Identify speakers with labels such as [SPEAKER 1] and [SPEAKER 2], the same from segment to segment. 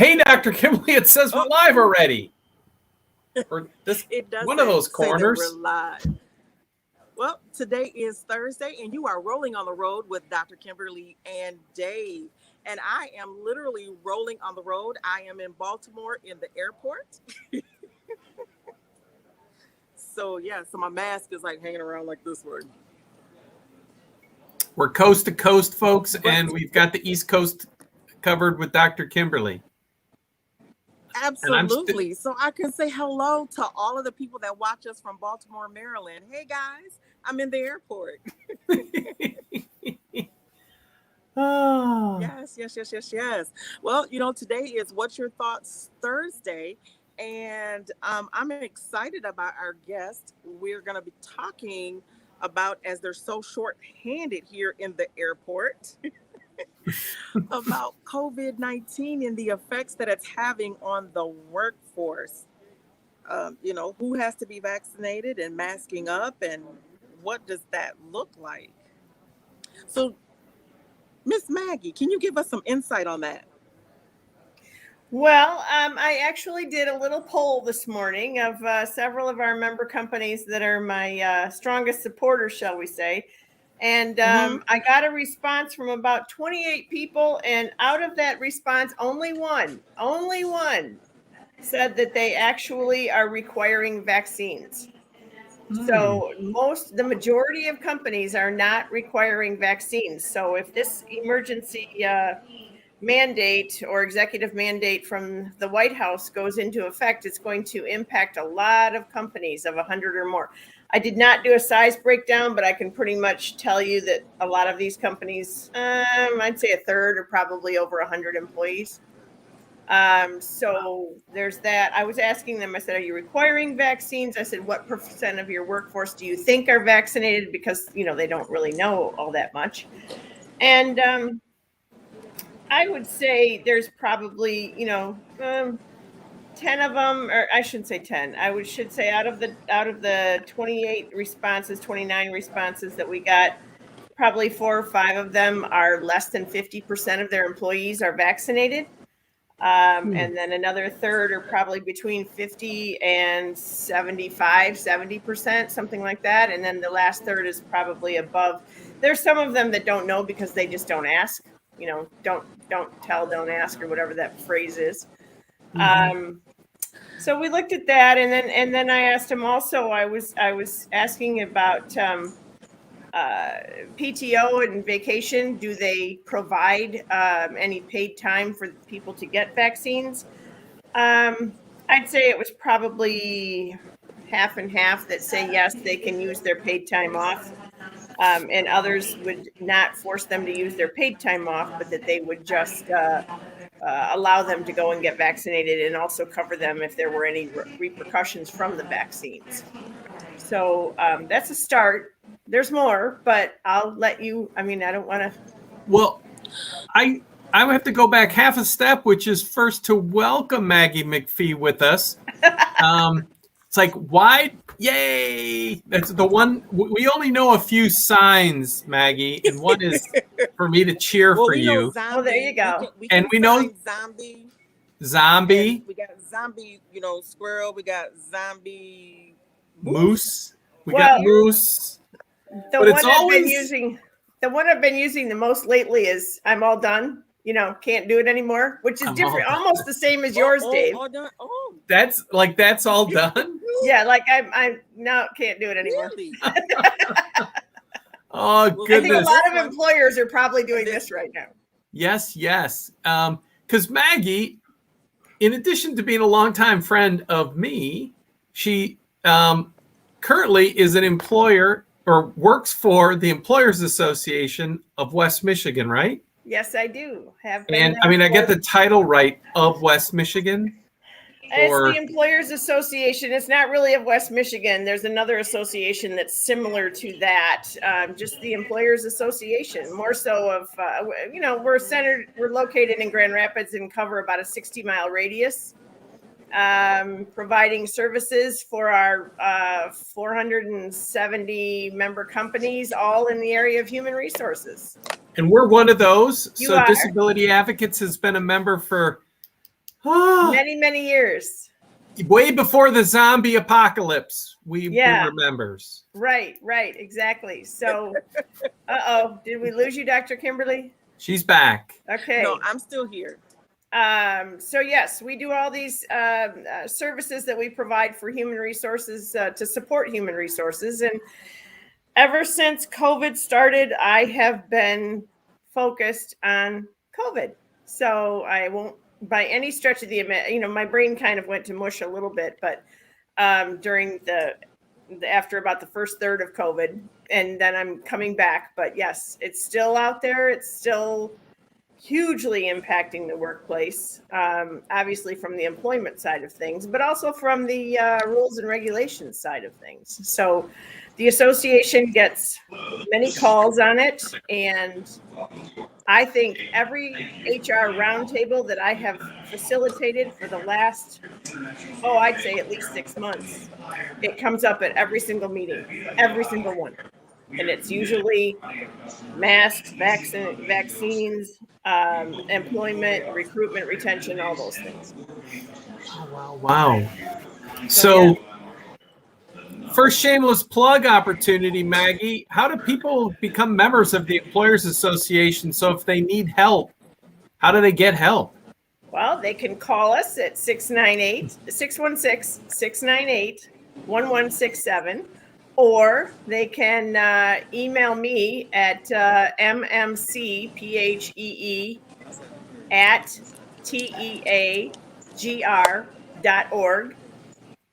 [SPEAKER 1] Hey, Dr. Kimberly, it says we're live already. Or this
[SPEAKER 2] It does
[SPEAKER 1] one of those
[SPEAKER 2] say that
[SPEAKER 1] corners.
[SPEAKER 2] we're live. Well, today is Thursday, and you are rolling on the road with Dr. Kimberly and Dave. And I am literally rolling on the road. I am in Baltimore in the airport. So my mask is like hanging around like this one.
[SPEAKER 1] We're coast to coast, folks,
[SPEAKER 2] Right.
[SPEAKER 1] and we've got the East Coast covered with Dr. Kimberly.
[SPEAKER 2] Absolutely. So I can say hello to all of the people that watch us from Baltimore, Maryland. Hey guys, I'm in the airport.
[SPEAKER 1] Oh.
[SPEAKER 2] Yes. Well, today is What's Your Thoughts Thursday. And I'm excited about our guest. We're going to be talking about, as they're so short-handed here in the airport, about COVID-19 and the effects that it's having on the workforce. Who has to be vaccinated and masking up, and what does that look like? So, Miss Maggie, can you give us some insight on that?
[SPEAKER 3] Well, I actually did a little poll this morning of several of our member companies that are my strongest supporters, shall we say. And I got a response from about 28 people. And out of that response, only one said that they actually are requiring vaccines. So the majority of companies are not requiring vaccines. So if this emergency mandate or executive mandate from the White House goes into effect, it's going to impact a lot of companies of 100 or more. I did not do a size breakdown, but I can pretty much tell you that a lot of these companies, I'd say a third are probably over 100 employees. So there's that. I was asking them, I said, are you requiring vaccines? I said, what % of your workforce do you think are vaccinated? Because, they don't really know all that much. And I would say there's probably, 10 of them, or I shouldn't say 10. Should say out of the 28 responses, 29 responses that we got, probably 4 or 5 of them are less than 50% of their employees are vaccinated. And then another third are probably between 50 and 70%, something like that. And then the last third is probably above. There's some of them that don't know because they just don't ask, don't tell, don't ask, or whatever that phrase is. So we looked at that, and then I asked them also, I was asking about PTO and vacation. Do they provide any paid time for people to get vaccines? I'd say it was probably half and half that say yes, they can use their paid time off. And others would not force them to use their paid time off, but that they would just allow them to go and get vaccinated and also cover them if there were any repercussions from the vaccines. So that's a start. There's more, but I'll let you, I don't want to.
[SPEAKER 1] Well, I have to go back half a step, which is first to welcome Maggie McPhee with us. It's like, why? Yay! That's the one. We only know a few signs, Maggie, and one is for me to cheer for you.
[SPEAKER 3] Well, there you go.
[SPEAKER 2] We know zombie.
[SPEAKER 1] Zombie.
[SPEAKER 2] We got zombie, squirrel. We got zombie
[SPEAKER 1] moose. We got moose.
[SPEAKER 3] The one I've been using the most lately is "I'm all done." Can't do it anymore, which is different, almost the same as yours, Dave.
[SPEAKER 2] All done. Oh.
[SPEAKER 1] That's all done.
[SPEAKER 3] Yeah, like I now can't do it anymore.
[SPEAKER 2] Really?
[SPEAKER 1] Oh, goodness.
[SPEAKER 3] I think a lot of employers are probably doing this right now.
[SPEAKER 1] Yes. Because Maggie, in addition to being a longtime friend of me, she currently is an employer or works for the Employers Association of West Michigan, right?
[SPEAKER 3] Yes, I do. Have
[SPEAKER 1] been. And I get the title right, of West Michigan.
[SPEAKER 3] It's the Employers Association. It's not really of West Michigan. There's another association that's similar to that. Just the Employers Association. More so of, we're located in Grand Rapids and cover about a 60-mile radius, providing services for our 470 member companies, all in the area of human resources.
[SPEAKER 1] And we're one of those.
[SPEAKER 3] You are.
[SPEAKER 1] Disability Advocates has been a member for
[SPEAKER 3] Many, many years.
[SPEAKER 1] Way before the zombie apocalypse, we remembers.
[SPEAKER 3] Right, exactly. So, did we lose you, Dr. Kimberly?
[SPEAKER 1] She's back.
[SPEAKER 3] Okay.
[SPEAKER 2] No, I'm still here.
[SPEAKER 3] So yes, we do all these services that we provide for human resources to support human resources. And ever since COVID started, I have been focused on COVID. So I won't, by any stretch of the, my brain kind of went to mush a little bit, but during after about the first third of COVID, and then I'm coming back. But yes, it's still out there. It's still hugely impacting the workplace, obviously from the employment side of things, but also from the rules and regulations side of things. So the association gets many calls on it, and I think every HR roundtable that I have facilitated for the last, I'd say at least 6 months, it comes up at every single meeting, every single one. And it's usually masks, vaccines, employment, recruitment, retention, all those things.
[SPEAKER 1] Oh, wow. So first shameless plug opportunity, Maggie. How do people become members of the Employers Association? So if they need help, how do they get help?
[SPEAKER 3] Well, they can call us at 616-698-1167. Or they can email me at mmcphee@teagr.org,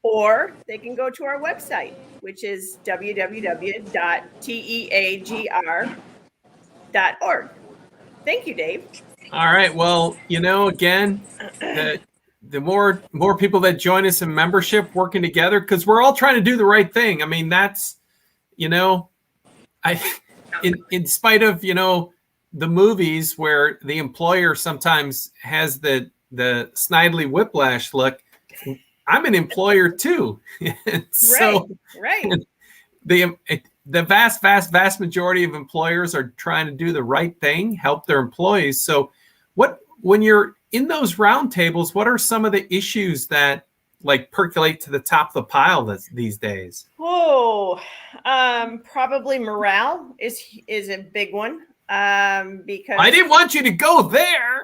[SPEAKER 3] or they can go to our website, which is www.teagr.org. Thank you, Dave.
[SPEAKER 1] All right. Well, again, the more people that join us in membership, working together, because we're all trying to do the right thing. I mean, that's, in spite of, the movies where the employer sometimes has the snidely whiplash look, I'm an employer too. So
[SPEAKER 3] right.
[SPEAKER 1] The vast majority of employers are trying to do the right thing, help their employees. So when you're in those roundtables, what are some of the issues that percolate to the top of the pile these days?
[SPEAKER 3] Probably morale is a big one. Because
[SPEAKER 1] I didn't want you to go there.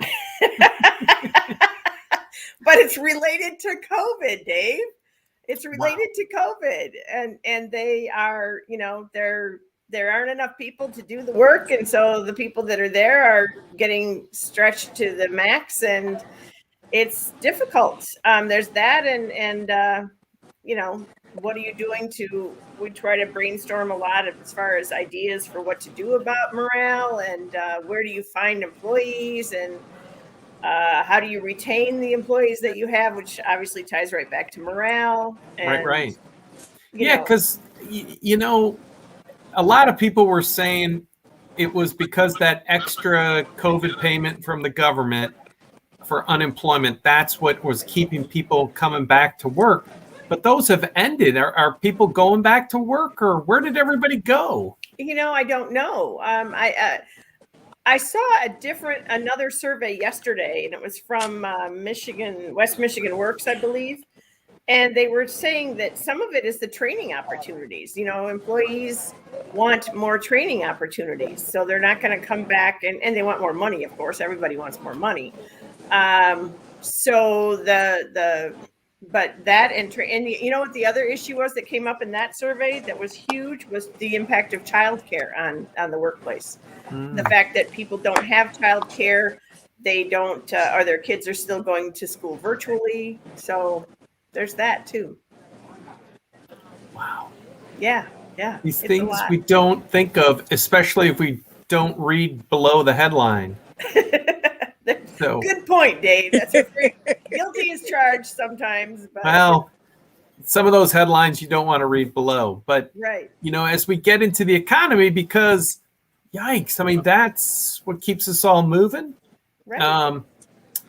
[SPEAKER 3] But it's related to COVID, Dave. It's related to COVID, and they are, there aren't enough people to do the work, and so the people that are there are getting stretched to the max, and it's difficult. There's that, and what are you doing we try to brainstorm a lot as far as ideas for what to do about morale, and where do you find employees, and how do you retain the employees that you have, which obviously ties right back to morale. And,
[SPEAKER 1] right. Yeah, because, a lot of people were saying it was because that extra COVID payment from the government for unemployment, that's what was keeping people coming back to work. But those have ended. Are people going back to work, or where did everybody go?
[SPEAKER 3] I don't know. I saw another survey yesterday, and it was from West Michigan Works, I believe. And they were saying that some of it is the training opportunities. Employees want more training opportunities, so they're not going to come back, and they want more money, of course. Everybody wants more money. So but that and what the other issue was that came up in that survey that was huge was the impact of childcare on the workplace. The fact that people don't have childcare, they don't, or their kids are still going to school virtually. So there's that too.
[SPEAKER 1] Wow.
[SPEAKER 3] Yeah.
[SPEAKER 1] These things we don't think of, especially if we don't read below the headline. So
[SPEAKER 3] good point, Dave. That's guilty as charged sometimes. But.
[SPEAKER 1] Well, some of those headlines you don't want to read below, but
[SPEAKER 3] right.
[SPEAKER 1] As we get into the economy, because yikes, I mean, that's what keeps us all moving.
[SPEAKER 3] Right.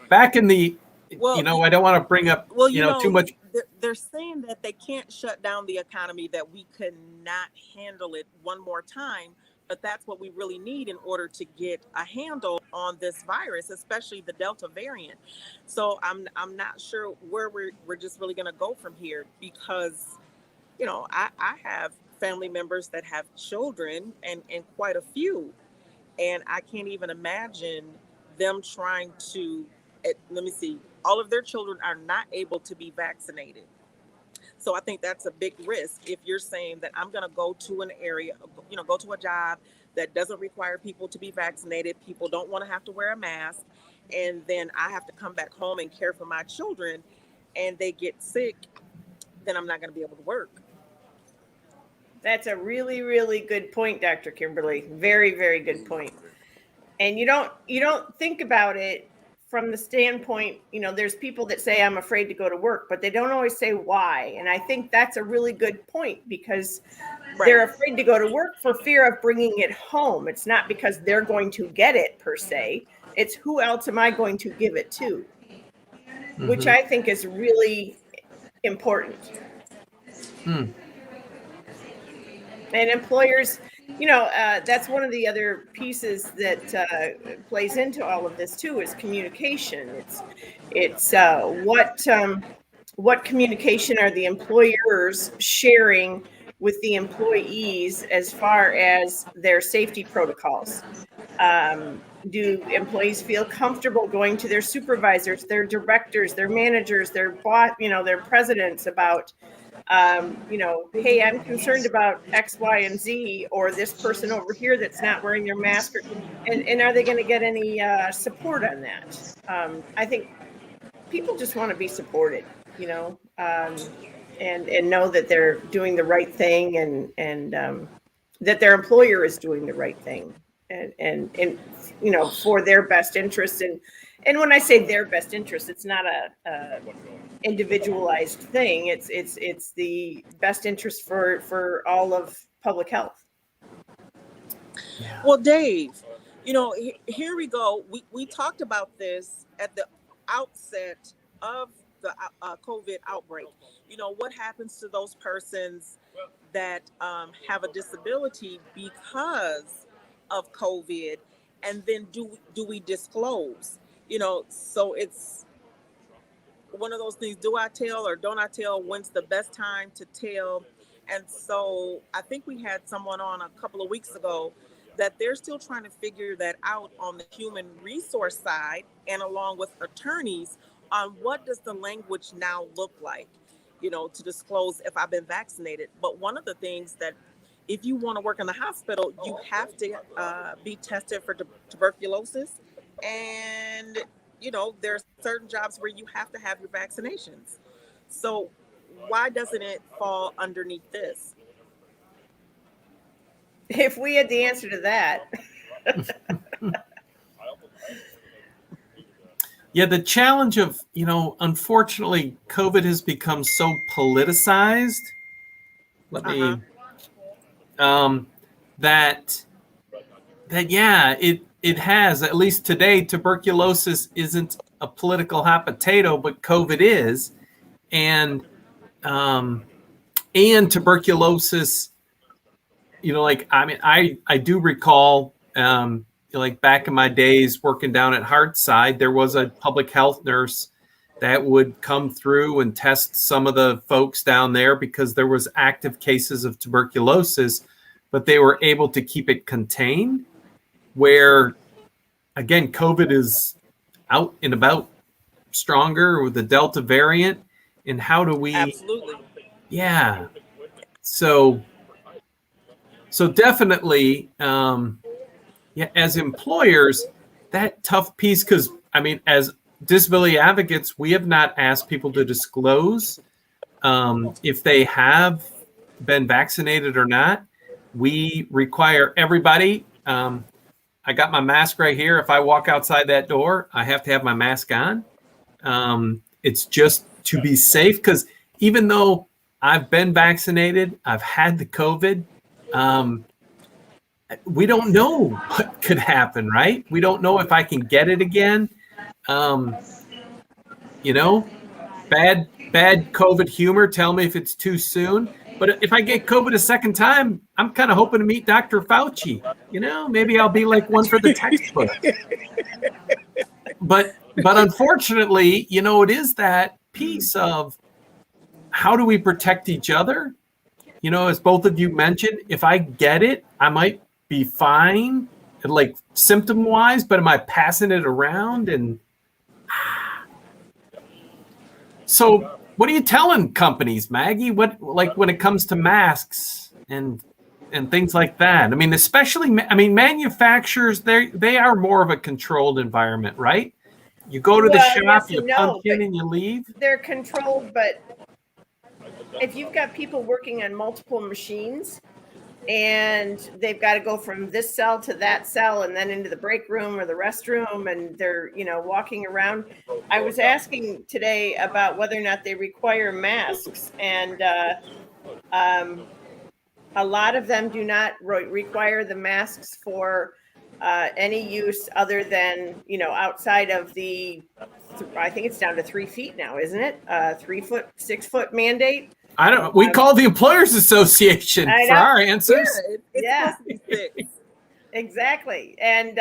[SPEAKER 1] Back in the, I don't want to bring up, too much.
[SPEAKER 2] They're saying that they can't shut down the economy, that we could not handle it one more time. but that's what we really need in order to get a handle on this virus, especially the Delta variant. So I'm not sure where we're just really going to go from here, because I have family members that have children, and quite a few, and I can't even imagine them trying to. Let me see. All of their children are not able to be vaccinated. So I think that's a big risk if you're saying that I'm going to go to an area, go to a job that doesn't require people to be vaccinated. People don't want to have to wear a mask. And then I have to come back home and care for my children and they get sick, then I'm not going to be able to work.
[SPEAKER 3] That's a really, really good point, Dr. Kimberly. Very, very good point. And you don't think about it from the standpoint, there's people that say I'm afraid to go to work, but they don't always say why. And I think that's a really good point, because they're afraid to go to work for fear of bringing it home. It's not because they're going to get it per se. It's who else am I going to give it to? Mm-hmm. Which I think is really important. And employers, that's one of the other pieces that plays into all of this too, is communication. It's what communication are the employers sharing with the employees as far as their safety protocols? Do employees feel comfortable going to their supervisors, their directors, their managers, their boss, their presidents about, hey, I'm concerned about X, Y, and Z, or this person over here that's not wearing their mask, and are they going to get any support on that? I think people just want to be supported, and know that they're doing the right thing, and that their employer is doing the right thing, and for their best interest. And when I say their best interest, it's not a individualized thing. It's the best interest for all of public health.
[SPEAKER 2] Yeah. Well, Dave, here we go. We talked about this at the outset of the COVID outbreak. What happens to those persons that have a disability because of COVID, and then do we disclose? So it's one of those things. Do I tell or don't I tell? When's the best time to tell? And so I think we had someone on a couple of weeks ago that they're still trying to figure that out on the human resource side, and along with attorneys, on what does the language now look like, to disclose if I've been vaccinated. But one of the things that, if you want to work in the hospital, you have to be tested for tuberculosis. And, there are certain jobs where you have to have your vaccinations. So why doesn't it fall underneath this?
[SPEAKER 3] If we had the answer to that.
[SPEAKER 1] Yeah, the challenge of, unfortunately, COVID has become so politicized. It has, at least today, tuberculosis isn't a political hot potato, but COVID is. And tuberculosis, I do recall, back in my days working down at Hartside, there was a public health nurse that would come through and test some of the folks down there because there was active cases of tuberculosis, but they were able to keep it contained, where, again, COVID is out and about stronger with the Delta variant. And how do we...
[SPEAKER 2] Absolutely.
[SPEAKER 1] Yeah. So definitely, as employers, that tough piece, because, as disability advocates, we have not asked people to disclose if they have been vaccinated or not. We require everybody. I got my mask right here. If I walk outside that door, I have to have my mask on. It's just to be safe, because even though I've been vaccinated, I've had the COVID, we don't know what could happen, right? We don't know if I can get it again. Bad COVID humor, tell me if it's too soon. But if I get COVID a second time, I'm kind of hoping to meet Dr. Fauci. Maybe I'll be like one for the textbook. But unfortunately, it is that piece of how do we protect each other? As both of you mentioned, if I get it, I might be fine, like symptom wise, but am I passing it around? And so what are you telling companies, Maggie? What, like when it comes to masks and things like that? I mean, especially, manufacturers, they are more of a controlled environment, right? You go to the shop,
[SPEAKER 3] yes
[SPEAKER 1] you
[SPEAKER 3] and no,
[SPEAKER 1] punch in and you leave.
[SPEAKER 3] They're controlled, but if you've got people working on multiple machines and they've got to go from this cell to that cell and then into the break room or the restroom, and they're, walking around. I was asking today about whether or not they require masks, and a lot of them do not require the masks for any use other than, outside of I think it's down to 3 feet now, isn't it? 3 foot, 6 foot mandate.
[SPEAKER 1] I don't. We call the Employers Association for our answers.
[SPEAKER 2] Yeah, it's supposed to be 6.
[SPEAKER 3] Exactly, and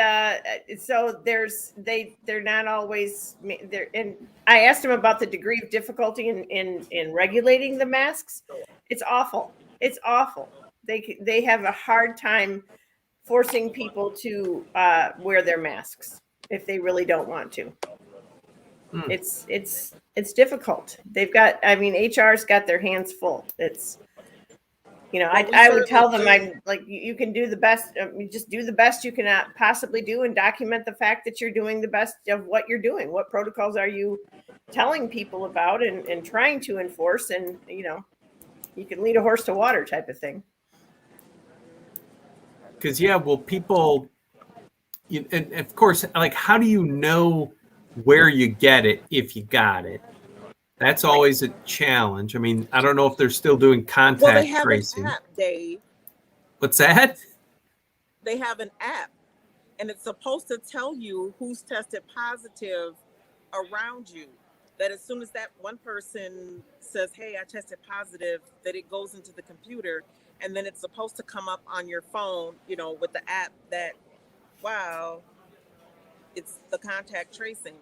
[SPEAKER 3] so they're not always there. And I asked them about the degree of difficulty in regulating the masks. It's awful. It's awful. They have a hard time forcing people to wear their masks if they really don't want to. It's difficult. They've got, HR's got their hands full. It's, I would tell them, you can do the best, just do the best you can possibly do and document the fact that you're doing the best of what you're doing. What protocols are you telling people about and trying to enforce? And, you can lead a horse to water type of thing.
[SPEAKER 1] Because, people, and of course, like, how do you know where you get it if you got it? That's always a challenge. I mean, I don't know if they're still doing contact tracing.
[SPEAKER 2] An app, Dave.
[SPEAKER 1] What's that?
[SPEAKER 2] They have an app, and it's supposed to tell you who's tested positive around you. That as soon as that one person says, "Hey, I tested positive," that it goes into the computer, and then it's supposed to come up on your phone, with the app that, wow, it's the contact tracing.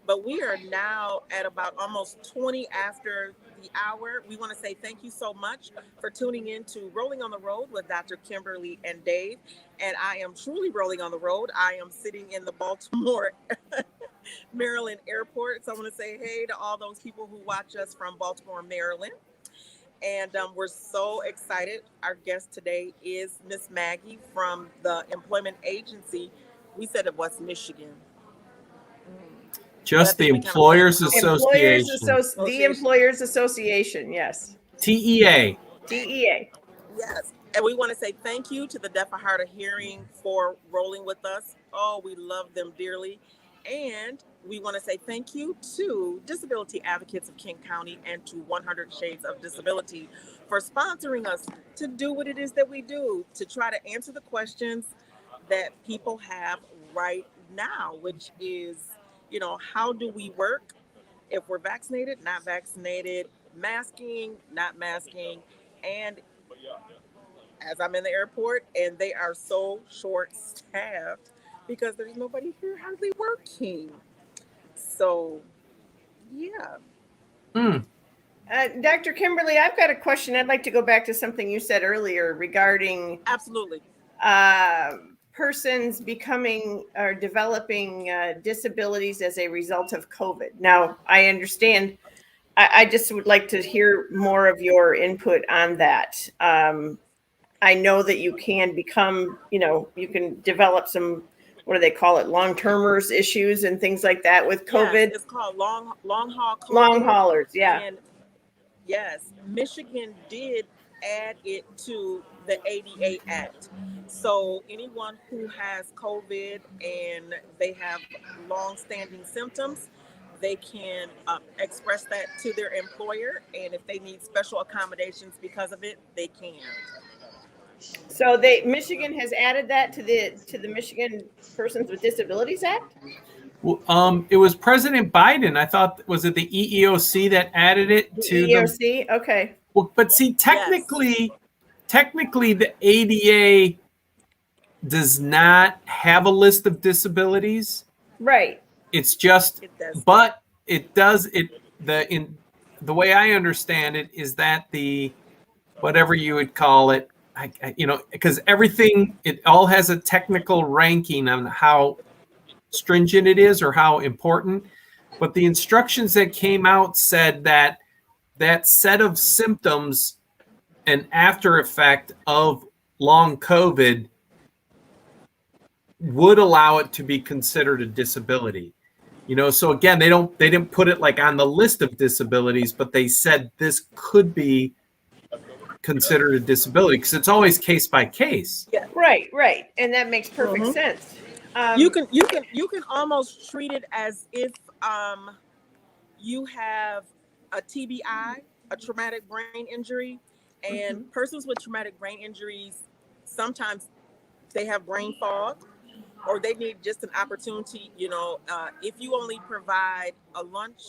[SPEAKER 2] But we are now at about almost 20 after the hour. We want to say thank you so much for tuning in to Rolling on the Road with Dr. Kimberly and Dave. And I am truly rolling on the road. I am sitting in the Baltimore, Maryland airport. So I want to say hey to all those people who watch us from Baltimore, Maryland. And we're so excited. Our guest today is Miss Maggie from the employment agency. We said it was Michigan.
[SPEAKER 1] Just the Employers Association.
[SPEAKER 3] The Employers Association, yes.
[SPEAKER 1] TEA.
[SPEAKER 3] TEA.
[SPEAKER 2] Yes. And we want to say thank you to the Deaf and Hard of Hearing for rolling with us. Oh, we love them dearly. And we want to say thank you to Disability Advocates of King County and to 100 Shades of Disability for sponsoring us to do what it is that we do, to try to answer the questions that people have right now, which is, how do we work if we're vaccinated, not vaccinated, masking, not masking, and as I'm in the airport and they are so short-staffed because there's nobody here hardly working. So, yeah.
[SPEAKER 3] Dr. Kimberly, I've got a question. I'd like to go back to something you said earlier regarding
[SPEAKER 2] absolutely
[SPEAKER 3] persons becoming or developing disabilities as a result of COVID. Now, I understand. I just would like to hear more of your input on that. I know that you can become, you can develop some, what do they call it, long-termers issues and things like that with COVID.
[SPEAKER 2] Yes, it's called long haul COVID.
[SPEAKER 3] Long haulers, yeah.
[SPEAKER 2] And yes, Michigan did add it to the ADA Act. So anyone who has COVID and they have long-standing symptoms, they can express that to their employer. And if they need special accommodations because of it, they can.
[SPEAKER 3] So Michigan has added that to the Michigan Persons with Disabilities Act?
[SPEAKER 1] Well, it was President Biden. I thought, was it the EEOC that added it to
[SPEAKER 3] EEOC? Okay.
[SPEAKER 1] Well, but see, technically the ADA does not have a list of disabilities.
[SPEAKER 3] Right.
[SPEAKER 1] It's just,
[SPEAKER 2] It does.
[SPEAKER 1] but it does the way I understand it is that the whatever you would call it, because everything, it all has a technical ranking on how stringent it is or how important. But the instructions that came out said that that set of symptoms, an after effect of long COVID, would allow it to be considered a disability. So again, they didn't put it like on the list of disabilities, but they said this could be considered a disability because it's always case by case.
[SPEAKER 2] Yeah.
[SPEAKER 3] Right. And that makes perfect sense.
[SPEAKER 2] You can almost treat it as if you have a TBI, a traumatic brain injury, and persons with traumatic brain injuries, sometimes they have brain fog, or they need just an opportunity. If you only provide a lunch,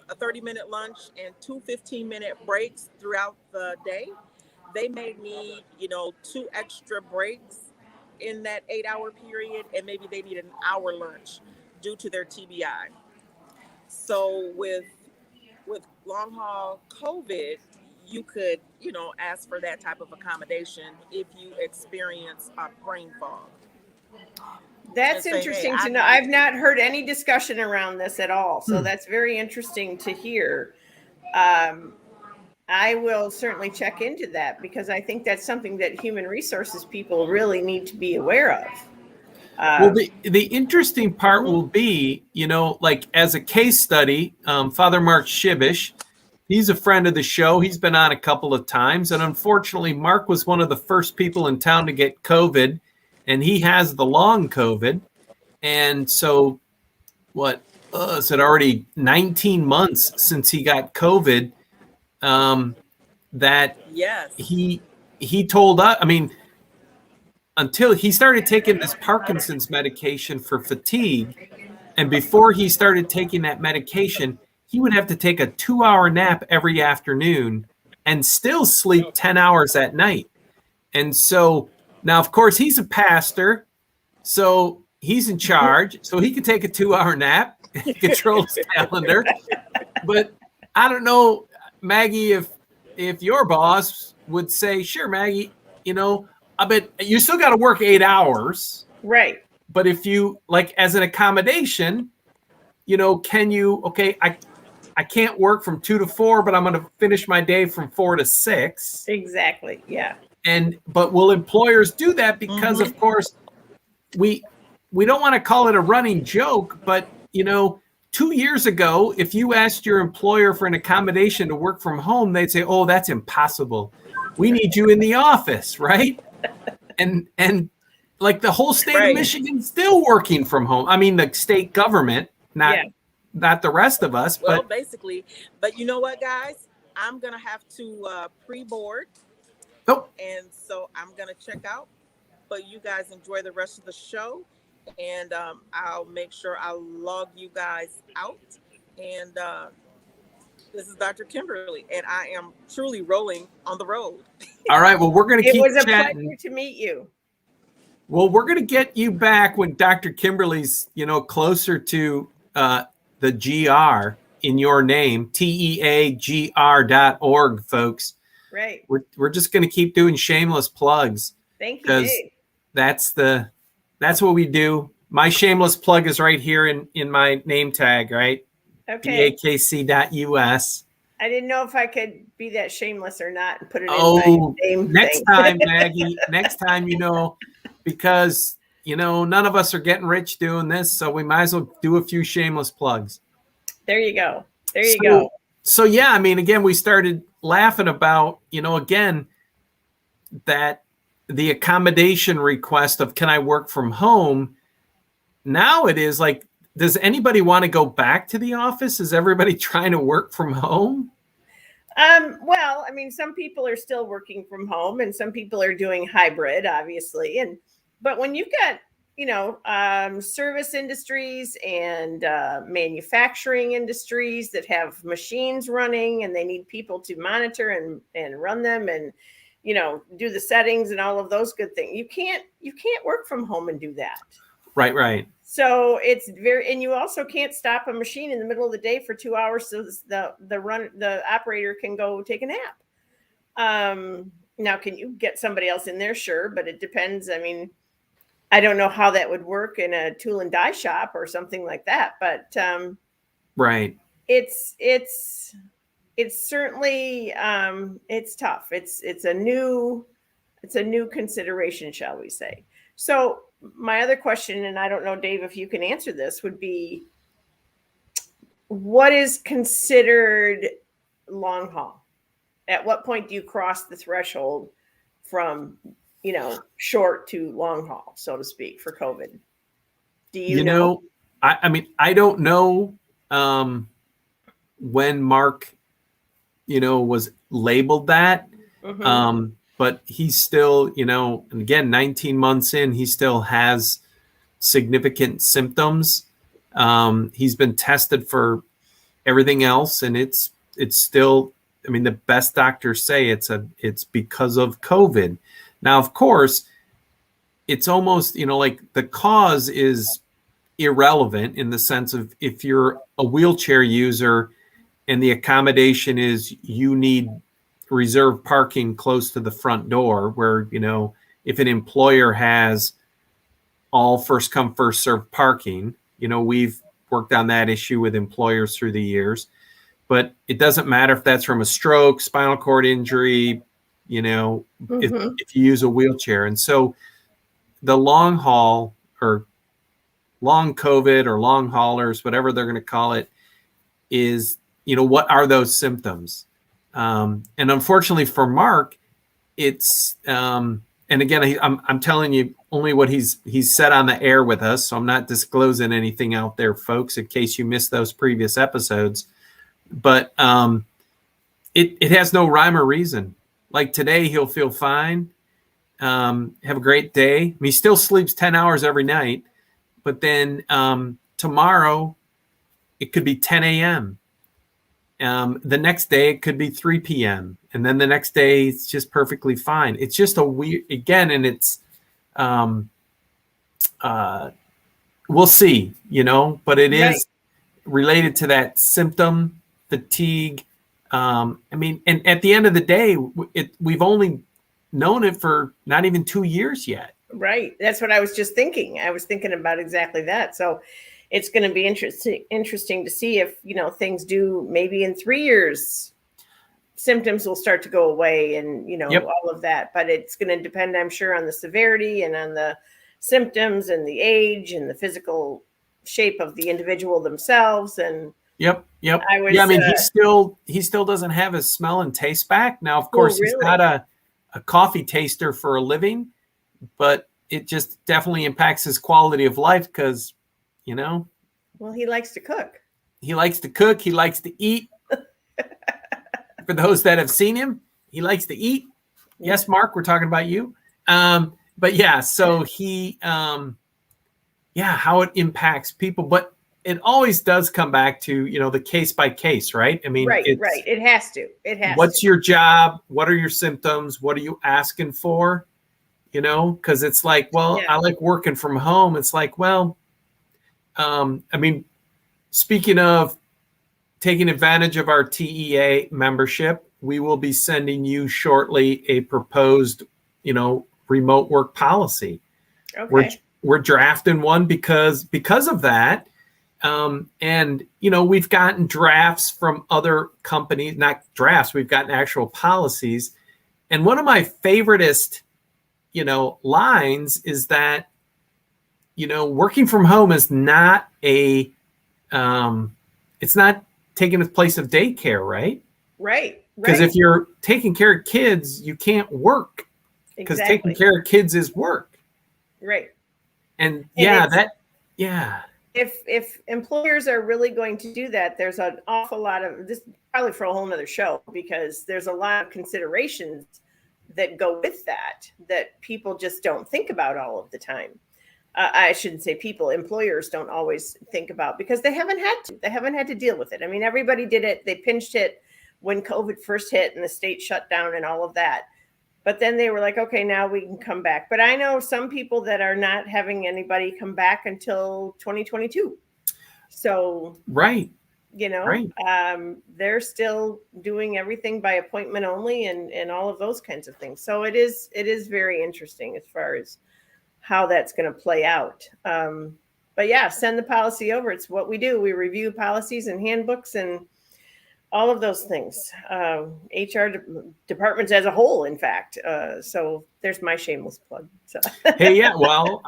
[SPEAKER 2] a 30-minute lunch and 2 15-minute breaks throughout the day, they may need 2 extra breaks in that 8-hour period, and maybe they need an hour lunch due to their TBI. So with long haul COVID, you could ask for that type of accommodation if you experience a brain fog.
[SPEAKER 3] That's
[SPEAKER 2] say,
[SPEAKER 3] interesting
[SPEAKER 2] hey,
[SPEAKER 3] to know. I've not heard any discussion around this at all. So that's very interesting to hear. I will certainly check into that because I think that's something that human resources people really need to be aware of.
[SPEAKER 1] Well, the interesting part will be, like as a case study, Father Mark Shibish, he's a friend of the show. He's been on a couple of times. And unfortunately, Mark was one of the first people in town to get COVID, and he has the long COVID. And so is it already 19 months since he got COVID? That
[SPEAKER 2] yes,
[SPEAKER 1] he told us, until he started taking this Parkinson's medication for fatigue, and before he started taking that medication, he would have to take a 2-hour nap every afternoon and still sleep 10 hours at night. And so now, of course, he's a pastor, so he's in charge, so he can take a 2-hour nap and control his calendar. But I don't know, Maggie, if your boss would say, sure, Maggie, I bet you still got to work 8 hours.
[SPEAKER 3] Right.
[SPEAKER 1] But if you, like, as an accommodation, can you, okay, I can't work from 2 to 4, but I'm going to finish my day from 4 to 6.
[SPEAKER 3] Exactly. Yeah.
[SPEAKER 1] But will employers do that? Because of course we don't want to call it a running joke, but 2 years ago, if you asked your employer for an accommodation to work from home, they'd say, oh, that's impossible. We need you in the office, right? And like the whole state of Michigan's still working from home. The state government, not the rest of us.
[SPEAKER 2] Well, basically. But you know what, guys? I'm going to have to pre-board.
[SPEAKER 1] Nope.
[SPEAKER 2] And so I'm going to check out. But you guys enjoy the rest of the show. And I'll make sure I'll log you guys out. And this is Dr. Kimberly. And I am truly rolling on the road.
[SPEAKER 1] All right. Well, we're going to keep chatting.
[SPEAKER 3] It was a pleasure to meet you.
[SPEAKER 1] Well, we're going to get you back when Dr. Kimberly's, closer to the GR in your name, TEAGR.org, folks.
[SPEAKER 3] Right.
[SPEAKER 1] We're just going to keep doing shameless plugs.
[SPEAKER 3] Thank you, Dave.
[SPEAKER 1] That's what we do. My shameless plug is right here in my name tag, right?
[SPEAKER 3] Okay.
[SPEAKER 1] BAKC.us.
[SPEAKER 3] I didn't know if I could be that shameless or not and put it in my name
[SPEAKER 1] next
[SPEAKER 3] thing.
[SPEAKER 1] time, Maggie. Next time, because none of us are getting rich doing this, so we might as well do a few shameless plugs.
[SPEAKER 3] There you go. Go.
[SPEAKER 1] So yeah, again, we started laughing about, again, that the accommodation request of can I work from home? Now it is like, does anybody want to go back to the office? Is everybody trying to work from home?
[SPEAKER 3] Well, some people are still working from home and some people are doing hybrid, obviously. But when you've got, service industries and manufacturing industries that have machines running, and they need people to monitor and run them, and do the settings and all of those good things. You can't work from home and do that.
[SPEAKER 1] Right.
[SPEAKER 3] So it's and you also can't stop a machine in the middle of the day for 2 hours so the operator can go take a nap. Now, can you get somebody else in there? Sure, but it depends. I mean, I don't know how that would work in a tool and die shop or something like that, but
[SPEAKER 1] right.
[SPEAKER 3] It's certainly it's tough. It's a new consideration, shall we say. So my other question, and I don't know, Dave, if you can answer this, would be, what is considered long haul? At what point do you cross the threshold from, short to long haul, so to speak, for COVID? Do you know?
[SPEAKER 1] I mean, I don't know when Mark, was labeled that.
[SPEAKER 3] Mm-hmm.
[SPEAKER 1] But he's still, and again, 19 months in, he still has significant symptoms. He's been tested for everything else, and it's still, I mean, the best doctors say it's because of COVID. Now, of course, it's almost, like the cause is irrelevant in the sense of if you're a wheelchair user and the accommodation is you need reserve parking close to the front door, where, if an employer has all first come, first served parking, we've worked on that issue with employers through the years. But it doesn't matter if that's from a stroke, spinal cord injury,
[SPEAKER 3] Mm-hmm.
[SPEAKER 1] if you use a wheelchair. And so the long haul or long COVID or long haulers, whatever they're going to call it, is, what are those symptoms? And unfortunately for Mark, it's, and again, I'm telling you only what he's said on the air with us. So I'm not disclosing anything out there, folks, in case you missed those previous episodes. But it has no rhyme or reason. Like today, he'll feel fine, have a great day. I mean, he still sleeps 10 hours every night, but then tomorrow it could be 10 a.m. The next day it could be 3 p.m. And then the next day it's just perfectly fine. It's just a weird, again, and it's, we'll see, but it is related to that symptom fatigue. I mean, and at the end of the day, we've only known it for not even 2 years yet.
[SPEAKER 3] Right. That's what I was just thinking. I was thinking about exactly that. So it's going to be interesting to see if, things do, maybe in 3 years, symptoms will start to go away and,
[SPEAKER 1] Yep.
[SPEAKER 3] all of that. But it's going to depend, I'm sure, on the severity and on the symptoms and the age and the physical shape of the individual themselves. And
[SPEAKER 1] Yep.
[SPEAKER 3] I was,
[SPEAKER 1] yeah, I mean, he still doesn't have his smell and taste back. Now, of course,
[SPEAKER 3] really?
[SPEAKER 1] He's not a coffee taster for a living, but it just definitely impacts his quality of life because,
[SPEAKER 3] well, he likes to cook.
[SPEAKER 1] He likes to cook. He likes to eat. For those that have seen him, he likes to eat. Yes, Mark, we're talking about you. But yeah, so he, how it impacts people. But it always does come back to, the case by case, right? I mean,
[SPEAKER 3] right. It has to.
[SPEAKER 1] What's your job? What are your symptoms? What are you asking for? Because it's like, well, I like working from home. It's like, well, I mean, speaking of taking advantage of our TEA membership, we will be sending you shortly a proposed, remote work policy.
[SPEAKER 3] Okay.
[SPEAKER 1] We're drafting one because of that. And, we've gotten drafts from other companies, not drafts, we've gotten actual policies. And one of my favoriteest, lines is that, working from home is not it's not taking the place of daycare, right?
[SPEAKER 3] Right.
[SPEAKER 1] Because if you're taking care of kids, you can't work because taking care of kids is work.
[SPEAKER 3] Right.
[SPEAKER 1] And
[SPEAKER 3] if employers are really going to do that, there's an awful lot of this, probably for a whole nother show, because there's a lot of considerations that go with that people just don't think about all of the time. I shouldn't say people, employers don't always think about, because they haven't had to. They haven't had to deal with it. I mean, everybody did it. They pinched it when COVID first hit and the state shut down and all of that. But then they were like, okay, now we can come back. But I know some people that are not having anybody come back until 2022. So,
[SPEAKER 1] Right.
[SPEAKER 3] you know,
[SPEAKER 1] Right.
[SPEAKER 3] they're still doing everything by appointment only and all of those kinds of things. So it is very interesting as far as how that's going to play out. But yeah, send the policy over. It's what we do. We review policies and handbooks and all of those things. HR departments as a whole, in fact. So there's my shameless plug. So
[SPEAKER 1] Hey, yeah. Well,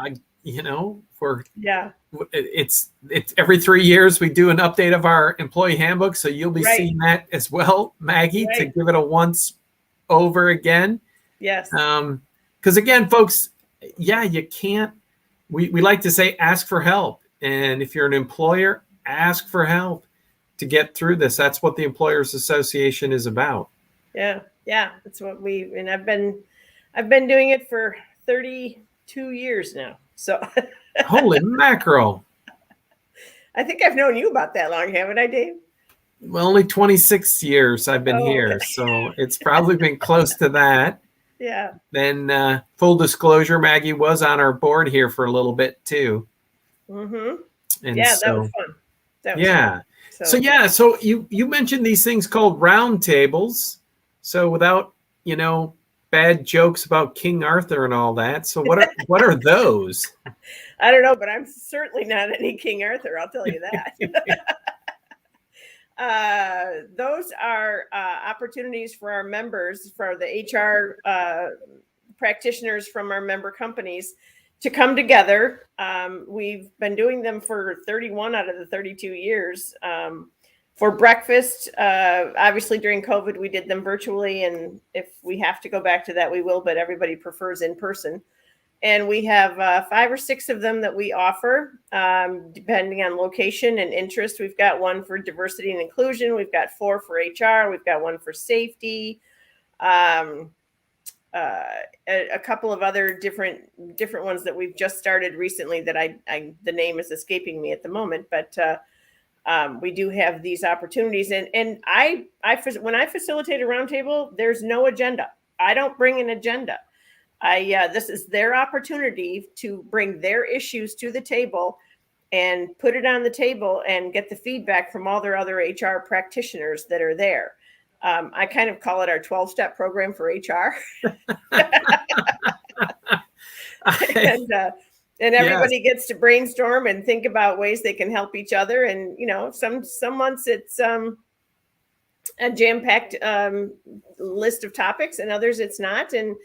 [SPEAKER 1] for
[SPEAKER 3] yeah,
[SPEAKER 1] it's every 3 years we do an update of our employee handbook, so you'll be
[SPEAKER 3] right,
[SPEAKER 1] seeing that as well, Maggie, to
[SPEAKER 3] right.
[SPEAKER 1] give it a once over again.
[SPEAKER 3] Yes,
[SPEAKER 1] Because again, folks, yeah, you can't. We like to say ask for help, and if you're an employer, ask for help to get through this. That's what the Employers Association is about.
[SPEAKER 3] yeah, yeah. That's what and I've been doing it for 32 years now. So
[SPEAKER 1] Holy mackerel.
[SPEAKER 3] I think I've known you about that long, haven't I, Dave?
[SPEAKER 1] Well, only 26 years I've been
[SPEAKER 3] Oh,
[SPEAKER 1] here,
[SPEAKER 3] okay.
[SPEAKER 1] so it's probably been close to that.
[SPEAKER 3] Yeah.
[SPEAKER 1] Then full disclosure, Maggie was on our board here for a little bit too.
[SPEAKER 3] Mm-hmm.
[SPEAKER 1] And
[SPEAKER 3] Yeah, that was
[SPEAKER 1] so,
[SPEAKER 3] fun. That was
[SPEAKER 1] yeah.
[SPEAKER 3] fun.
[SPEAKER 1] So yeah, so you mentioned these things called round tables. So without, bad jokes about King Arthur and all that. So what are those?
[SPEAKER 3] I don't know, but I'm certainly not any King Arthur. I'll tell you that. Those are opportunities for our members, for the HR practitioners from our member companies, to come together. We've been doing them for 31 out of the 32 years. For breakfast, obviously during COVID, we did them virtually. And if we have to go back to that, we will, but everybody prefers in person. And we have 5 or 6 of them that we offer, depending on location and interest. We've got one for diversity and inclusion. We've got 4 for HR. We've got one for safety. A couple of other different ones that we've just started recently that the name is escaping me at the moment, but we do have these opportunities. And when I facilitate a roundtable, there's no agenda. I don't bring an agenda. This is their opportunity to bring their issues to the table and put it on the table and get the feedback from all their other HR practitioners that are there. I kind of call it our 12-step program for HR. And everybody gets to brainstorm and think about ways they can help each other. And, some months it's a jam-packed list of topics, and others it's not. And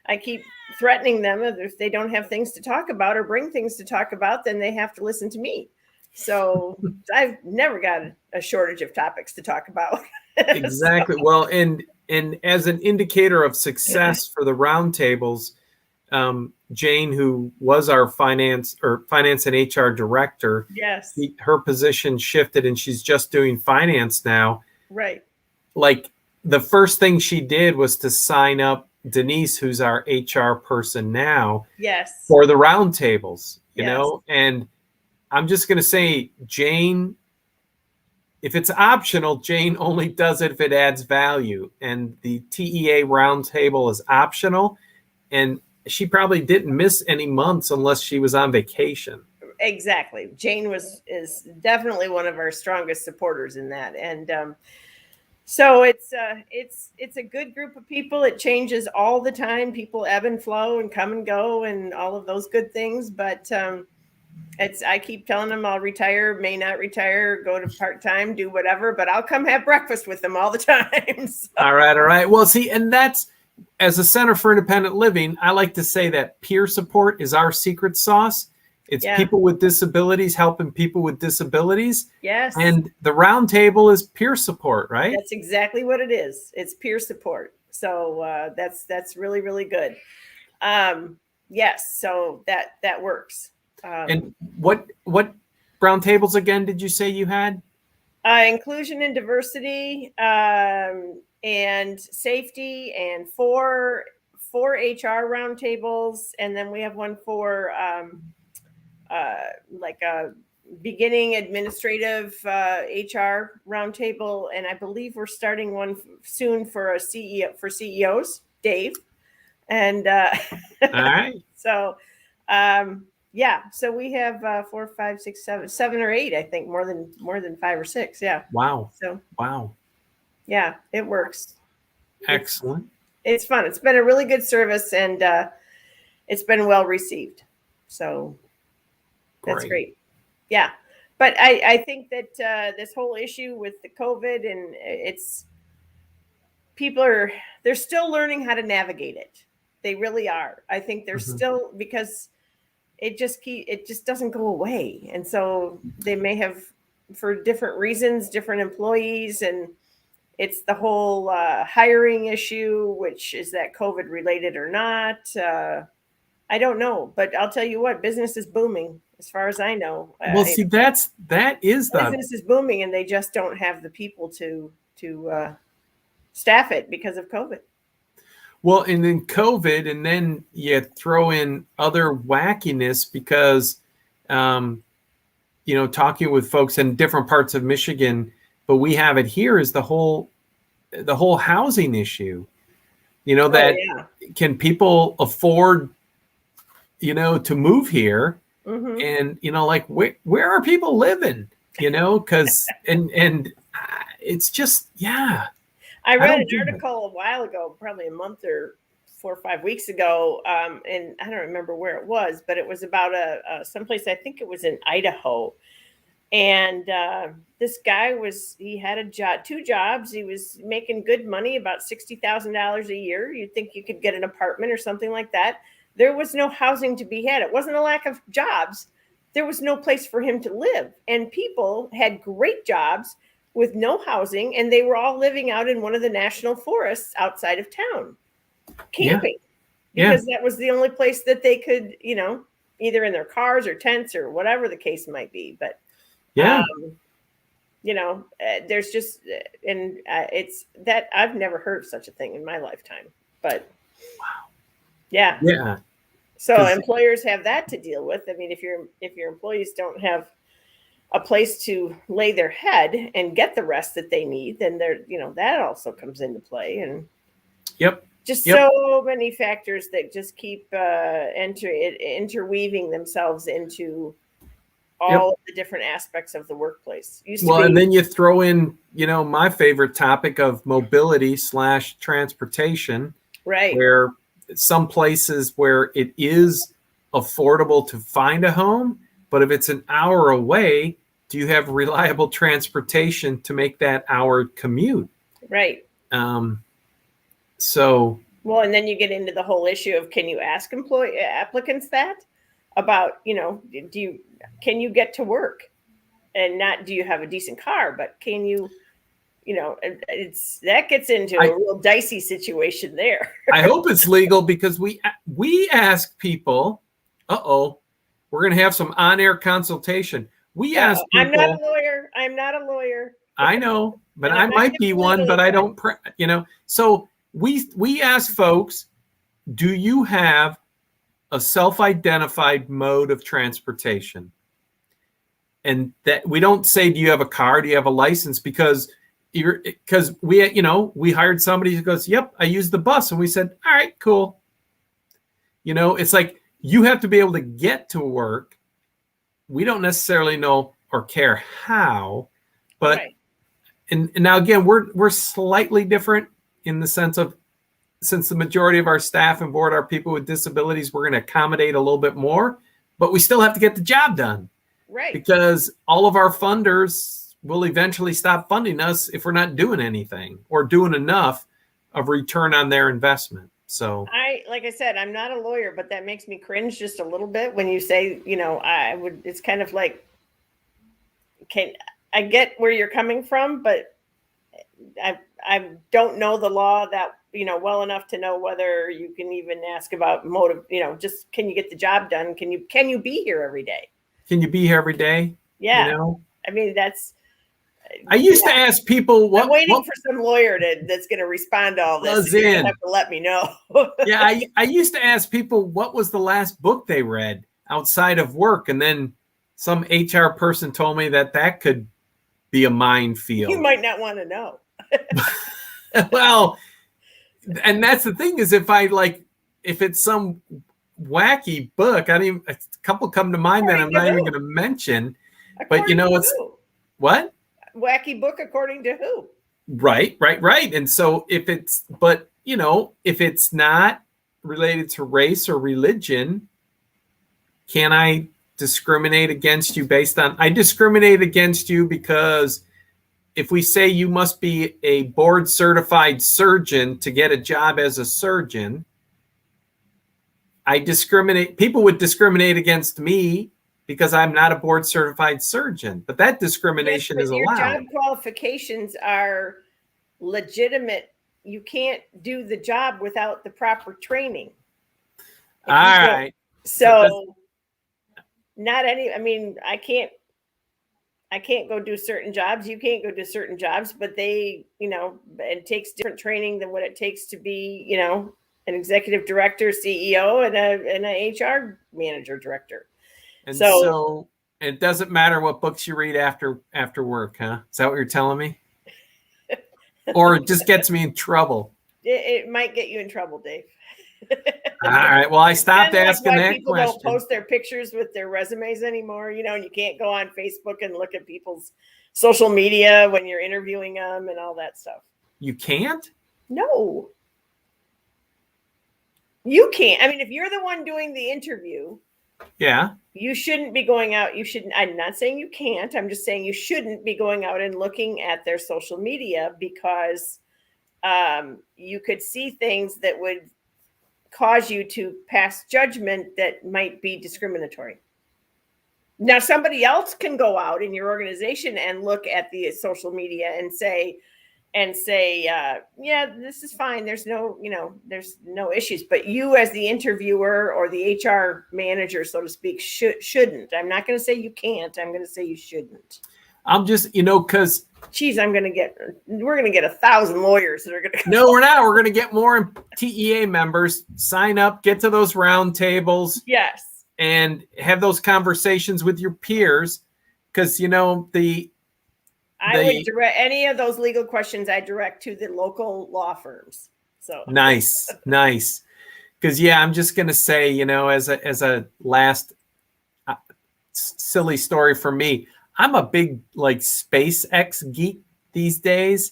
[SPEAKER 3] I keep threatening them that if they don't have things to talk about or bring things to talk about, then they have to listen to me. So I've never got a shortage of topics to talk about.
[SPEAKER 1] Exactly. So. Well, and as an indicator of success for the roundtables, Jane, who was our finance and HR director,
[SPEAKER 3] yes,
[SPEAKER 1] her position shifted and she's just doing finance now.
[SPEAKER 3] Right.
[SPEAKER 1] Like the first thing she did was to sign up Denise, who's our HR person now,
[SPEAKER 3] yes,
[SPEAKER 1] for the roundtables, and I'm just going to say, Jane, if it's optional, Jane only does it if it adds value. And the TEA roundtable is optional. And she probably didn't miss any months unless she was on vacation.
[SPEAKER 3] Exactly. Jane is definitely one of our strongest supporters in that. And so it's a good group of people. It changes all the time. People ebb and flow and come and go and all of those good things. But I keep telling them I'll retire, may not retire, go to part-time, do whatever, but I'll come have breakfast with them all the time. So.
[SPEAKER 1] All right. Well, see, and that's, as a Center for Independent Living, I like to say that peer support is our secret sauce. It's people with disabilities helping people with disabilities.
[SPEAKER 3] Yes.
[SPEAKER 1] And the roundtable is peer support, right?
[SPEAKER 3] That's exactly what it is. It's peer support. So that's really, really good. Yes. So that works.
[SPEAKER 1] And what roundtables again did you say you had?
[SPEAKER 3] Inclusion and diversity, and safety, and four HR roundtables, and then we have one for like a beginning administrative HR roundtable, and I believe we're starting one soon for a CEO for CEOs, Dave, and
[SPEAKER 1] All right.
[SPEAKER 3] so yeah, so we have 4, 5, 6, 7 or 8, I think, more than 5 or 6. Yeah.
[SPEAKER 1] Wow.
[SPEAKER 3] So
[SPEAKER 1] Wow.
[SPEAKER 3] yeah, it works.
[SPEAKER 1] Excellent.
[SPEAKER 3] It's fun. It's been a really good service, and it's been well received. So that's great. Yeah. But I think that this whole issue with the COVID, and they're still learning how to navigate it. They really are. I think they're still, because it just doesn't go away. And so they may have, for different reasons, different employees, and it's the whole hiring issue, which is that COVID related or not. I don't know, but I'll tell you what, business is booming as far as I know.
[SPEAKER 1] Well, see, that is the
[SPEAKER 3] business is booming, and they just don't have the people to staff it because of COVID.
[SPEAKER 1] Well, and then COVID, and then you throw in other wackiness because, talking with folks in different parts of Michigan, but we have it here, is the whole housing issue. Can people afford, to move here? And, like, where are people living? Because, and it's just, yeah.
[SPEAKER 3] I read an article a while ago, probably a month or 4 or 5 weeks ago, and I don't remember where it was, but it was about someplace, I think it was in Idaho. And this guy he had a job, 2 jobs. He was making good money, about $60,000 a year. You'd think you could get an apartment or something like that. There was no housing to be had. It wasn't a lack of jobs. There was no place for him to live. And people had great jobs with no housing, and they were all living out in one of the national forests outside of town, camping, because that was the only place that they could, either in their cars or tents or whatever the case might be. But there's just, and it's that I've never heard of such a thing in my lifetime. But yeah. So employers have that to deal with. I mean, if your employees don't have a place to lay their head and get the rest that they need, then that also comes into play. And so many factors that just keep interweaving themselves into all of the different aspects of the workplace.
[SPEAKER 1] And then you throw in, my favorite topic of mobility / transportation,
[SPEAKER 3] right?
[SPEAKER 1] Where some places where it is affordable to find a home, but if it's an hour away, do you have reliable transportation to make that hour commute?
[SPEAKER 3] Right.
[SPEAKER 1] So.
[SPEAKER 3] Well, and then you get into the whole issue of, can you ask applicants that about, can you get to work, and not do you have a decent car, but can you, that gets into a real dicey situation there.
[SPEAKER 1] I hope it's legal, because we ask people, we're going to have some on-air consultation. We ask people.
[SPEAKER 3] I'm not a lawyer.
[SPEAKER 1] I know, but I might be one, but I don't, so we ask folks, do you have a self-identified mode of transportation? And that we don't say, do you have a car? Do you have a license? Because we hired somebody who goes, yep, I use the bus. And we said, all right, cool. It's like, you have to be able to get to work. We don't necessarily know or care how, but,
[SPEAKER 3] right.
[SPEAKER 1] and now again, we're slightly different in the sense of, since the majority of our staff and board are people with disabilities, we're going to accommodate a little bit more, but we still have to get the job done.
[SPEAKER 3] Right.
[SPEAKER 1] Because all of our funders will eventually stop funding us if we're not doing anything or doing enough of return on their investment. So
[SPEAKER 3] like I said, I'm not a lawyer, but that makes me cringe just a little bit when you say, it's kind of like, I get where you're coming from, but I don't know the law that, well enough to know whether you can even ask about motive, just, can you get the job done? Can you be here every day?
[SPEAKER 1] Can you be here every day?
[SPEAKER 3] Yeah. I mean, that's,
[SPEAKER 1] I used to ask people
[SPEAKER 3] I'm waiting for some lawyer that's going to respond to all this. You have to let me know.
[SPEAKER 1] Yeah. I used to ask people, what was the last book they read? outside of work. And then some HR person told me that could be a minefield.
[SPEAKER 3] You might not want to know.
[SPEAKER 1] Well, and that's the thing is if it's some wacky book, a couple come to mind that I'm not even going to mention. But it's what?
[SPEAKER 3] Wacky book according to who?
[SPEAKER 1] Right. And so if it's not related to race or religion, can I discriminate against you based on? I discriminate against you because if we say you must be a board certified surgeon to get a job as a surgeon, people would discriminate against me because I'm not a board certified surgeon, but that discrimination is allowed.
[SPEAKER 3] Your job qualifications are legitimate. You can't do the job without the proper training.
[SPEAKER 1] All right.
[SPEAKER 3] So I can't go do certain jobs. You can't go do certain jobs, but it takes different training than what it takes to be, an executive director, CEO, and an HR manager director.
[SPEAKER 1] And so it doesn't matter what books you read after work, huh? Is that what you're telling me? Or it just gets me in trouble?
[SPEAKER 3] It might get you in trouble, Dave.
[SPEAKER 1] All right. Well, I stopped asking that
[SPEAKER 3] people
[SPEAKER 1] question.
[SPEAKER 3] Don't post their pictures with their resumes anymore, and you can't go on Facebook and look at people's social media when you're interviewing them and all that stuff. You
[SPEAKER 1] can't?
[SPEAKER 3] No. You can't. I mean, if you're the one doing the interview,
[SPEAKER 1] yeah,
[SPEAKER 3] you shouldn't be going out. You shouldn't. I'm not saying you can't. I'm just saying you shouldn't be going out and looking at their social media because you could see things that would cause you to pass judgment that might be discriminatory. Now, somebody else can go out in your organization and look at the social media and say, yeah, this is fine. There's no issues. But you as the interviewer or the HR manager, so to speak, shouldn't. I'm not going to say you can't. I'm going to say you shouldn't.
[SPEAKER 1] I'm just, because
[SPEAKER 3] we're going to get 1,000 lawyers that are going to.
[SPEAKER 1] No, we're not. We're going to get more TEA members. Sign up, get to those round tables.
[SPEAKER 3] Yes.
[SPEAKER 1] And have those conversations with your peers. Because,
[SPEAKER 3] I would direct any of those legal questions. I direct to the local law firms. So
[SPEAKER 1] nice. Because I'm just going to say, as a last silly story for me, I'm a big SpaceX geek these days.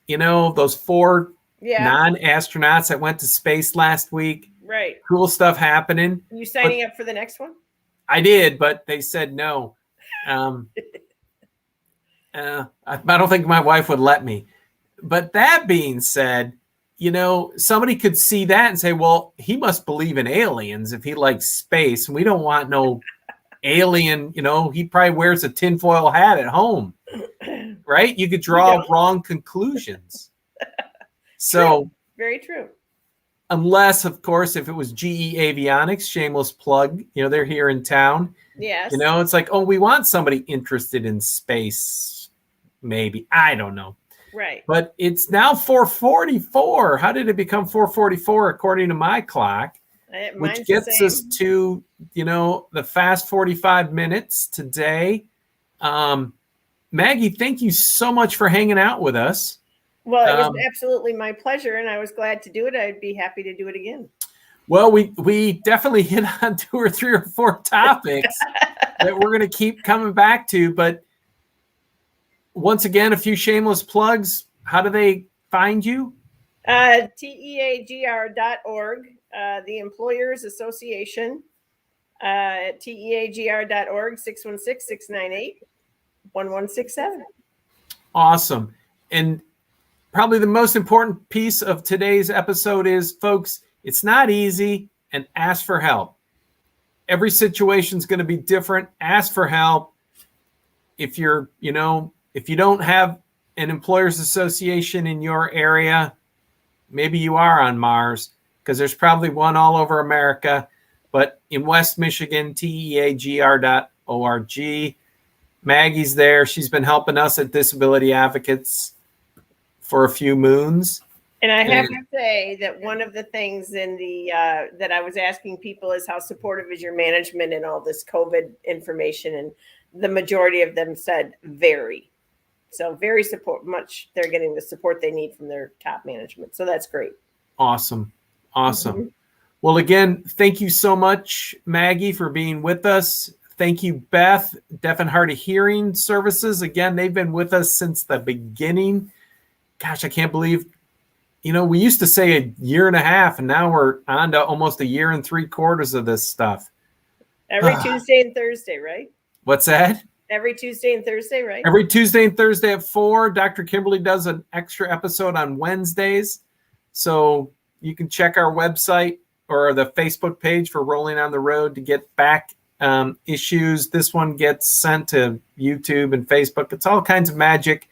[SPEAKER 1] Those 4 non-astronauts that went to space last week.
[SPEAKER 3] Right.
[SPEAKER 1] Cool stuff happening.
[SPEAKER 3] You signing up for the next one?
[SPEAKER 1] I did, but they said no. I don't think my wife would let me. But that being said, somebody could see that and say, well, he must believe in aliens if he likes space. And we don't want no alien, he probably wears a tinfoil hat at home. Right? You could draw wrong conclusions. So
[SPEAKER 3] true. Very true.
[SPEAKER 1] Unless, of course, if it was GE Avionics, shameless plug, they're here in town.
[SPEAKER 3] Yes.
[SPEAKER 1] It's like, oh, we want somebody interested in space. Maybe. I don't know.
[SPEAKER 3] Right.
[SPEAKER 1] But it's now 4:44. How did it become 4:44 according to my clock? Which gets us to, the fast 45 minutes today. Maggie, thank you so much for hanging out with us.
[SPEAKER 3] Well, it was absolutely my pleasure, and I was glad to do it. I'd be happy to do it again.
[SPEAKER 1] Well, we definitely hit on 2 or 3 or 4 topics that we're going to keep coming back to. But once again, a few shameless plugs. How do they find you?
[SPEAKER 3] TEAGR.org, the Employers Association, at TEAGR.org, 616-698-1167.
[SPEAKER 1] Awesome. And probably the most important piece of today's episode is, folks, it's not easy, and ask for help. Every situation is going to be different. Ask for help. If you're, if you don't have an employers association in your area, maybe you are on Mars, because there's probably one all over America. But in West Michigan, TEAGR.org. Maggie's there. She's been helping us at Disability Advocates for a few moons.
[SPEAKER 3] And I have
[SPEAKER 1] And-
[SPEAKER 3] to say that one of the things in the that I was asking people is how supportive is your management in all this COVID information, and the majority of them said very. So very support much they're getting the support they need from their top management. So that's great.
[SPEAKER 1] Awesome. Awesome.
[SPEAKER 3] Mhm.
[SPEAKER 1] Well, again, thank you so much, Maggie, for being with us. Thank you, Beth, Deaf and Hard of Hearing Services. Again, they've been with us since the beginning. Gosh, I can't believe, we used to say a year and a half, and now we're on to almost a year and 3/4 of this stuff.
[SPEAKER 3] Every Tuesday and Thursday, right?
[SPEAKER 1] What's that?
[SPEAKER 3] Every Tuesday and Thursday, right?
[SPEAKER 1] Every Tuesday and Thursday at 4. Dr. Kimberly does an extra episode on Wednesdays. So you can check our website or the Facebook page for Rolling on the Road to get back issues. This one gets sent to YouTube and Facebook. It's all kinds of magic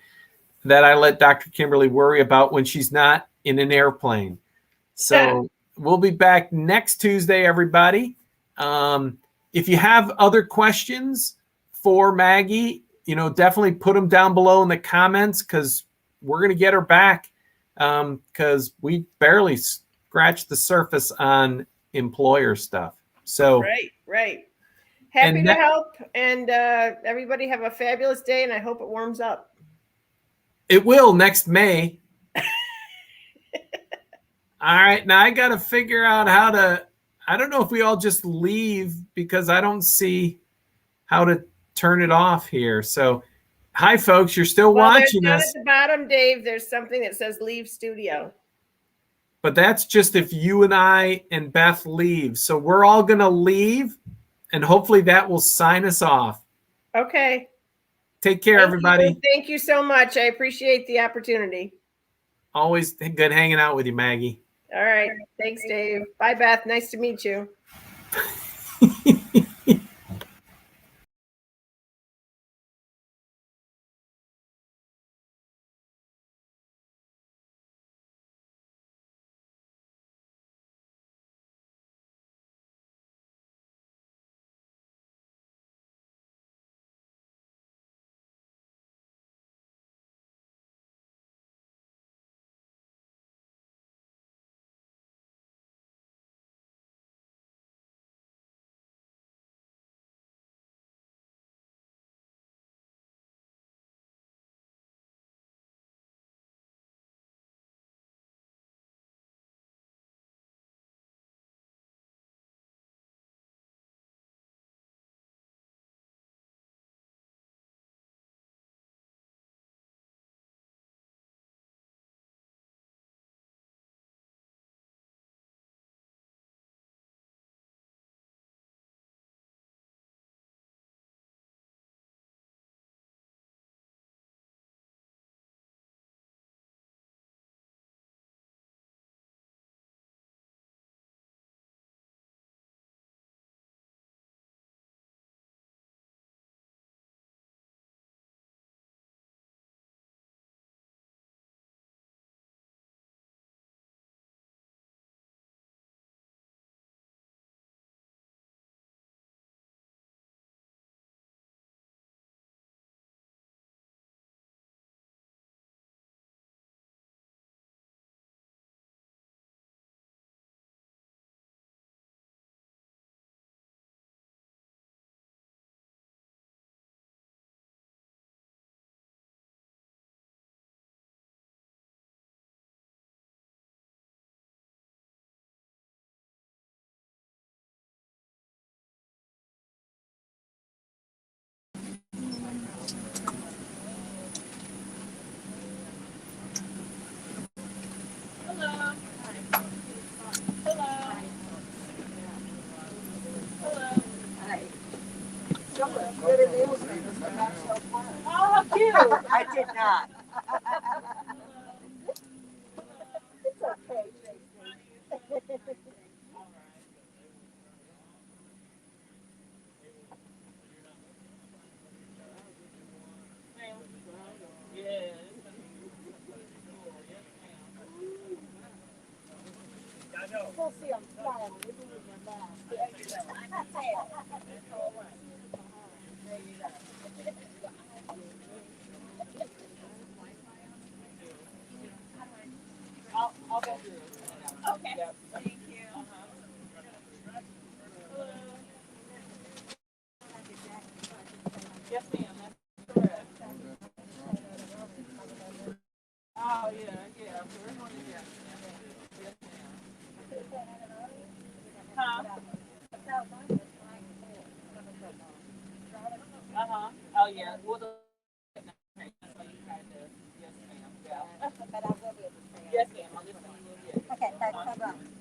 [SPEAKER 1] that I let Dr. Kimberly worry about when she's not in an airplane. So we'll be back next Tuesday, everybody. If you have other questions for Maggie, definitely put them down below in the comments, because we're going to get her back, because we barely scratched the surface on employer stuff. So
[SPEAKER 3] Right. Happy to help, and everybody have a fabulous day, and I hope it warms up.
[SPEAKER 1] It will next May. All right, now I got to figure out how to. I don't know if we all just leave, because I don't see how to turn it off here. So, hi, folks. You're still watching
[SPEAKER 3] down
[SPEAKER 1] us.
[SPEAKER 3] At the bottom, Dave, there's something that says leave studio.
[SPEAKER 1] But that's just if you and I and Beth leave. So we're all going to leave, and hopefully that will sign us off.
[SPEAKER 3] Okay.
[SPEAKER 1] Take care, everybody.
[SPEAKER 3] Thank you so much. I appreciate the opportunity.
[SPEAKER 1] Always good hanging out with you, Maggie.
[SPEAKER 3] All right. Thanks, Dave. Bye, Beth. Nice to meet you.
[SPEAKER 4] I did not. We'll see them flying. There you go.
[SPEAKER 3] Okay. Thank you.
[SPEAKER 2] Yes, ma'am. That's correct. Oh, yeah, yeah. We're going to get yes, ma'am. Huh? Uh-huh. Oh, yeah. Well, the okay, so you kind of, yes, ma'am. Yeah. But I will be able to say yes, ma'am. I'll just send you a little bit. Okay, thanks. Bye-bye.